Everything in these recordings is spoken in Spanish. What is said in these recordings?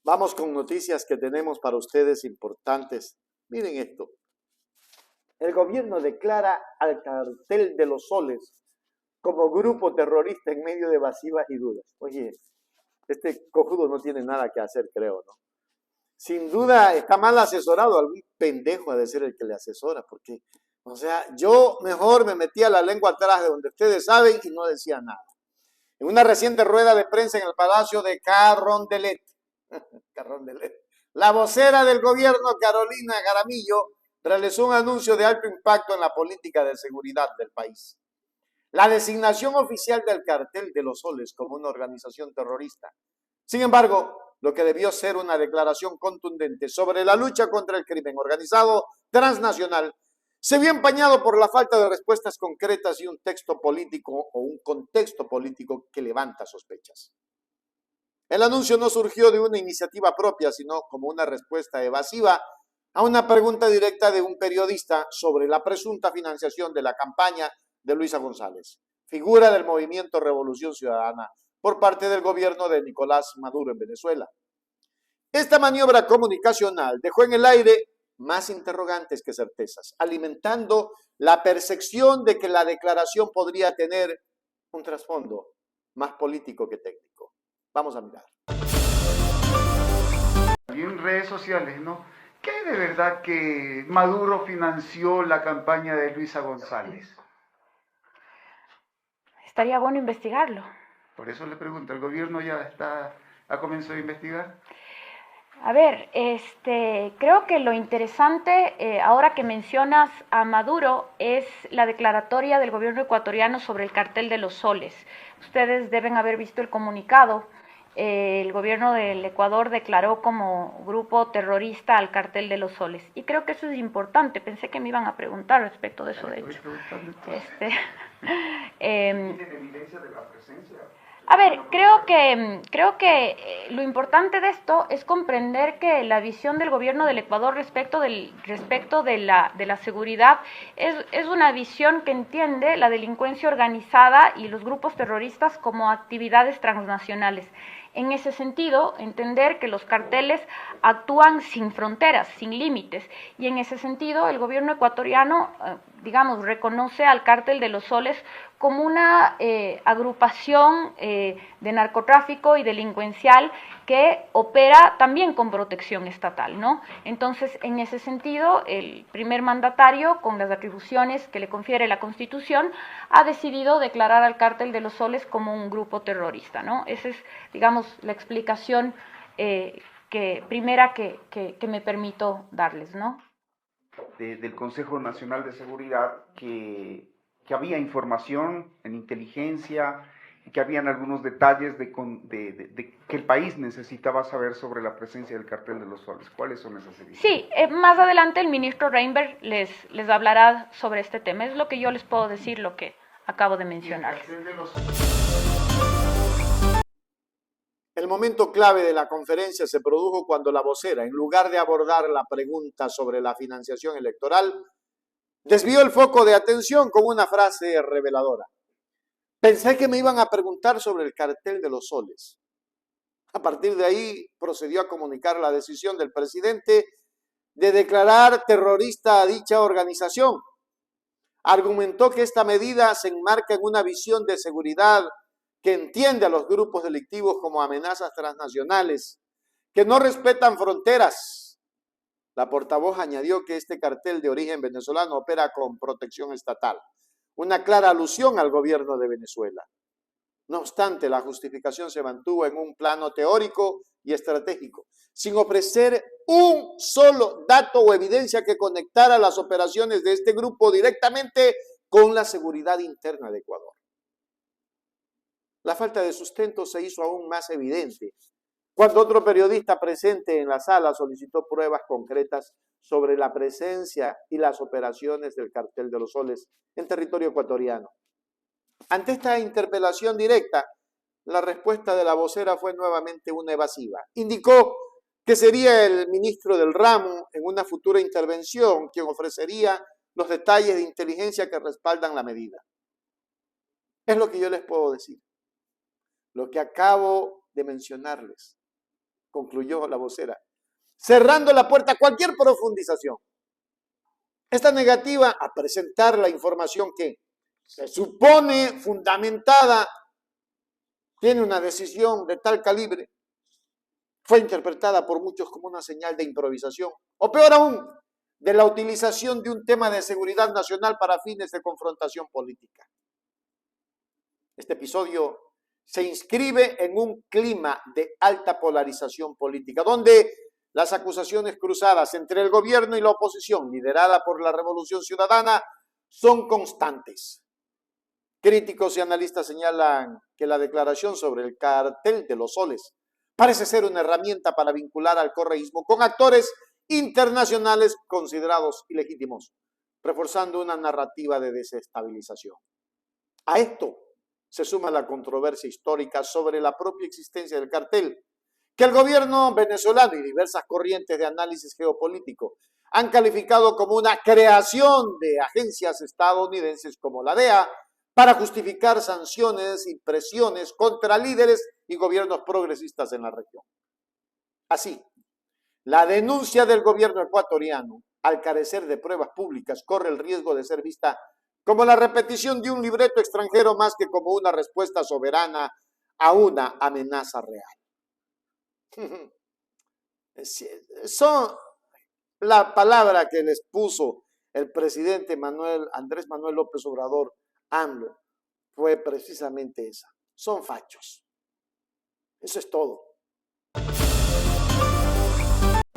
Vamos con noticias que tenemos para ustedes importantes. Miren esto. El gobierno declara al Cartel de los Soles como grupo terrorista en medio de evasivas y dudas. Oye, este cojudo no tiene nada que hacer, creo, ¿no? Sin duda está mal asesorado, algún pendejo ha de ser el que le asesora, porque, o sea, yo mejor me metía la lengua atrás de donde ustedes saben y no decía nada. En una reciente rueda de prensa en el Palacio de Carondelet, la vocera del gobierno, Carolina Jaramillo, realizó un anuncio de alto impacto en la política de seguridad del país. La designación oficial del Cartel de los Soles como una organización terrorista. Sin embargo, lo que debió ser una declaración contundente sobre la lucha contra el crimen organizado transnacional se vio empañado por la falta de respuestas concretas y un texto político o un contexto político que levanta sospechas. El anuncio no surgió de una iniciativa propia, sino como una respuesta evasiva a una pregunta directa de un periodista sobre la presunta financiación de la campaña de Luisa González, figura del movimiento Revolución Ciudadana, por parte del gobierno de Nicolás Maduro en Venezuela. Esta maniobra comunicacional dejó en el aire más interrogantes que certezas, alimentando la percepción de que la declaración podría tener un trasfondo más político que técnico. Vamos a mirar. Y en redes sociales, ¿no? ¿Qué de verdad que Maduro financió la campaña de Luisa González? Estaría bueno investigarlo. Por eso le pregunto, ¿el gobierno ya ha comenzado a investigar? A ver, creo que lo interesante, ahora que mencionas a Maduro, es la declaratoria del gobierno ecuatoriano sobre el Cartel de los Soles. Ustedes deben haber visto el comunicado. El gobierno del Ecuador declaró como grupo terrorista al Cartel de los Soles. Y creo que eso es importante. Pensé que me iban a preguntar respecto de eso, de hecho. ¿Tiene evidencia de la presencia? A ver, creo que lo importante de esto es comprender que la visión del gobierno del Ecuador respecto de la seguridad es una visión que entiende la delincuencia organizada y los grupos terroristas como actividades transnacionales. En ese sentido, entender que los carteles actúan sin fronteras, sin límites, y en ese sentido el gobierno ecuatoriano, reconoce al Cártel de los Soles como una agrupación de narcotráfico y delincuencial que opera también con protección estatal, ¿no? Entonces, en ese sentido, el primer mandatario, con las atribuciones que le confiere la Constitución, ha decidido declarar al Cártel de los Soles como un grupo terrorista, ¿no? Esa es, la explicación primera que me permito darles, ¿no? Del Consejo Nacional de Seguridad que había información en inteligencia y que habían algunos detalles de que el país necesitaba saber sobre la presencia del Cartel de los Soles. ¿Cuáles son esas evidencias? Sí, más adelante el ministro Reinberg les hablará sobre este tema. Es lo que yo les puedo decir, lo que acabo de mencionar. El momento clave de la conferencia se produjo cuando la vocera, en lugar de abordar la pregunta sobre la financiación electoral, desvió el foco de atención con una frase reveladora. Pensé que me iban a preguntar sobre el Cartel de los Soles. A partir de ahí procedió a comunicar la decisión del presidente de declarar terrorista a dicha organización. Argumentó que esta medida se enmarca en una visión de seguridad que entiende a los grupos delictivos como amenazas transnacionales, que no respetan fronteras. La portavoz añadió que este cartel de origen venezolano opera con protección estatal, una clara alusión al gobierno de Venezuela. No obstante, la justificación se mantuvo en un plano teórico y estratégico, sin ofrecer un solo dato o evidencia que conectara las operaciones de este grupo directamente con la seguridad interna de Ecuador. La falta de sustento se hizo aún más evidente cuando otro periodista presente en la sala solicitó pruebas concretas sobre la presencia y las operaciones del Cartel de los Soles en territorio ecuatoriano. Ante esta interpelación directa, la respuesta de la vocera fue nuevamente una evasiva. Indicó que sería el ministro del ramo en una futura intervención quien ofrecería los detalles de inteligencia que respaldan la medida. Es lo que yo les puedo decir. Lo que acabo de mencionarles concluyó la vocera, cerrando la puerta a cualquier profundización. Esta negativa a presentar la información que se supone fundamentada tiene una decisión de tal calibre, fue interpretada por muchos como una señal de improvisación, o peor aún, de la utilización de un tema de seguridad nacional para fines de confrontación política. Este episodio se inscribe en un clima de alta polarización política, donde las acusaciones cruzadas entre el gobierno y la oposición, liderada por la Revolución Ciudadana, son constantes. Críticos y analistas señalan que la declaración sobre el cartel de los soles parece ser una herramienta para vincular al correísmo con actores internacionales considerados ilegítimos, reforzando una narrativa de desestabilización. A esto se suma la controversia histórica sobre la propia existencia del cartel, que el gobierno venezolano y diversas corrientes de análisis geopolítico han calificado como una creación de agencias estadounidenses como la DEA para justificar sanciones y presiones contra líderes y gobiernos progresistas en la región. Así, la denuncia del gobierno ecuatoriano, al carecer de pruebas públicas, corre el riesgo de ser vista como la repetición de un libreto extranjero más que como una respuesta soberana a una amenaza real. Son la palabra que les puso el presidente Andrés Manuel López Obrador, AMLO, fue precisamente esa. Son fachos. Eso es todo.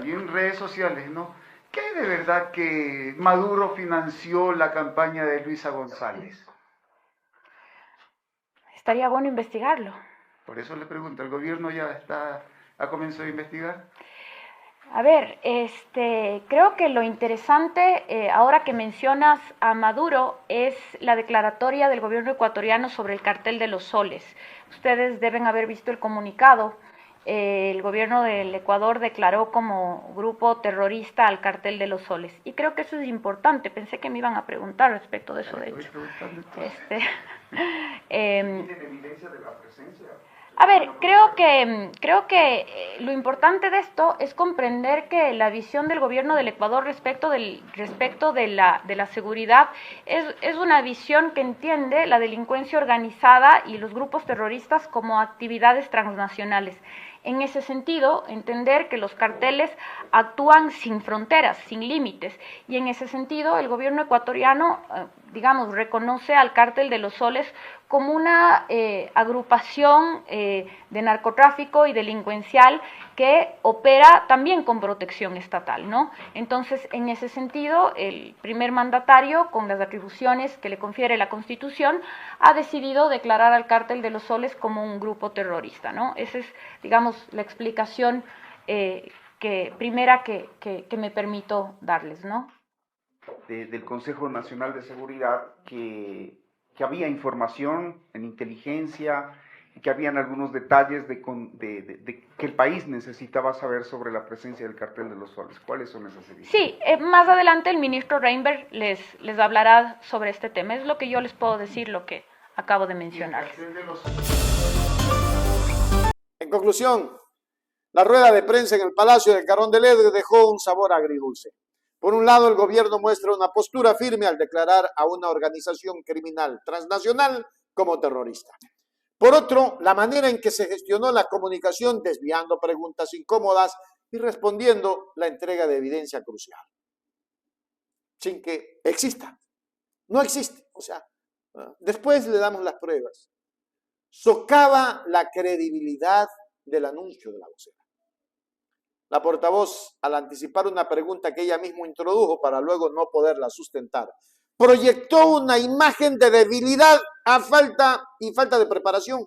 Y en redes sociales, ¿no? ¿Qué de verdad que Maduro financió la campaña de Luisa González? Estaría bueno investigarlo. Por eso le pregunto, ¿el gobierno ya ha comenzado a investigar? A ver, creo que lo interesante, ahora que mencionas a Maduro, es la declaratoria del gobierno ecuatoriano sobre el cartel de los soles. Ustedes deben haber visto el comunicado. El gobierno del Ecuador declaró como grupo terrorista al cartel de los soles. Y creo que eso es importante. Pensé que me iban a preguntar respecto de eso, de hecho. ¿Tienen evidencia de la presencia? A ver, creo que lo importante de esto es comprender que la visión del gobierno del Ecuador respecto de la seguridad es una visión que entiende la delincuencia organizada y los grupos terroristas como actividades transnacionales. En ese sentido, entender que los carteles actúan sin fronteras, sin límites, y en ese sentido el gobierno ecuatoriano, reconoce al cártel de los soles como una agrupación de narcotráfico y delincuencial que opera también con protección estatal, ¿no? Entonces, en ese sentido, el primer mandatario, con las atribuciones que le confiere la Constitución, ha decidido declarar al cártel de los soles como un grupo terrorista, ¿no? Esa es, la explicación primera que me permito darles, ¿no? Del Consejo Nacional de Seguridad que había información en inteligencia y que habían algunos detalles de que el país necesitaba saber sobre la presencia del cartel de los soles. ¿Cuáles son esas evidencias? Sí, más adelante el ministro Reinberg les hablará sobre este tema. Es lo que yo les puedo decir, lo que acabo de mencionar. En conclusión, la rueda de prensa en el Palacio de Carón del Edre dejó un sabor agridulce. Por un lado, el gobierno muestra una postura firme al declarar a una organización criminal transnacional como terrorista. Por otro, la manera en que se gestionó la comunicación, desviando preguntas incómodas y respondiendo la entrega de evidencia crucial, sin que exista. No existe. O sea, después le damos las pruebas. Socava la credibilidad del anuncio de la vocera. La portavoz, al anticipar una pregunta que ella misma introdujo para luego no poderla sustentar, proyectó una imagen de debilidad falta de preparación.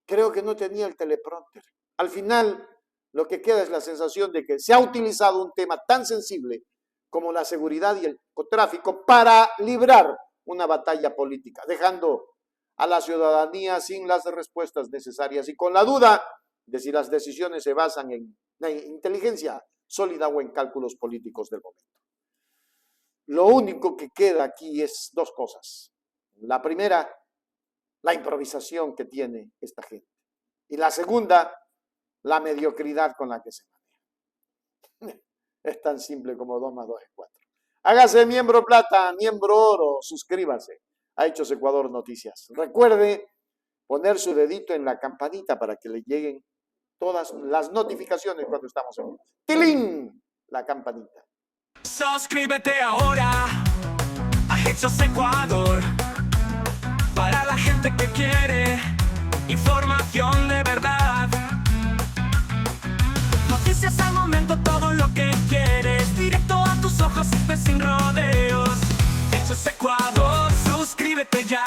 Creo que no tenía el teleprompter. Al final, lo que queda es la sensación de que se ha utilizado un tema tan sensible como la seguridad y el narcotráfico para librar una batalla política, dejando a la ciudadanía sin las respuestas necesarias y con la duda de si las decisiones se basan en la inteligencia sólida o en cálculos políticos del momento. Lo único que queda aquí es dos cosas. La primera, la improvisación que tiene esta gente. Y la segunda, la mediocridad con la que se maneja. Es tan simple como 2 más 2 es 4. Hágase miembro plata, miembro oro, suscríbase a Hechos Ecuador Noticias. Recuerde poner su dedito en la campanita para que le lleguen todas las notificaciones cuando estamos en vivo. ¡Tilín! La campanita. Suscríbete ahora a Hechos Ecuador, para la gente que quiere información de verdad. Noticias al momento, todo lo que quieres, directo a tus ojos y sin rodeos. Hechos Ecuador, suscríbete ya.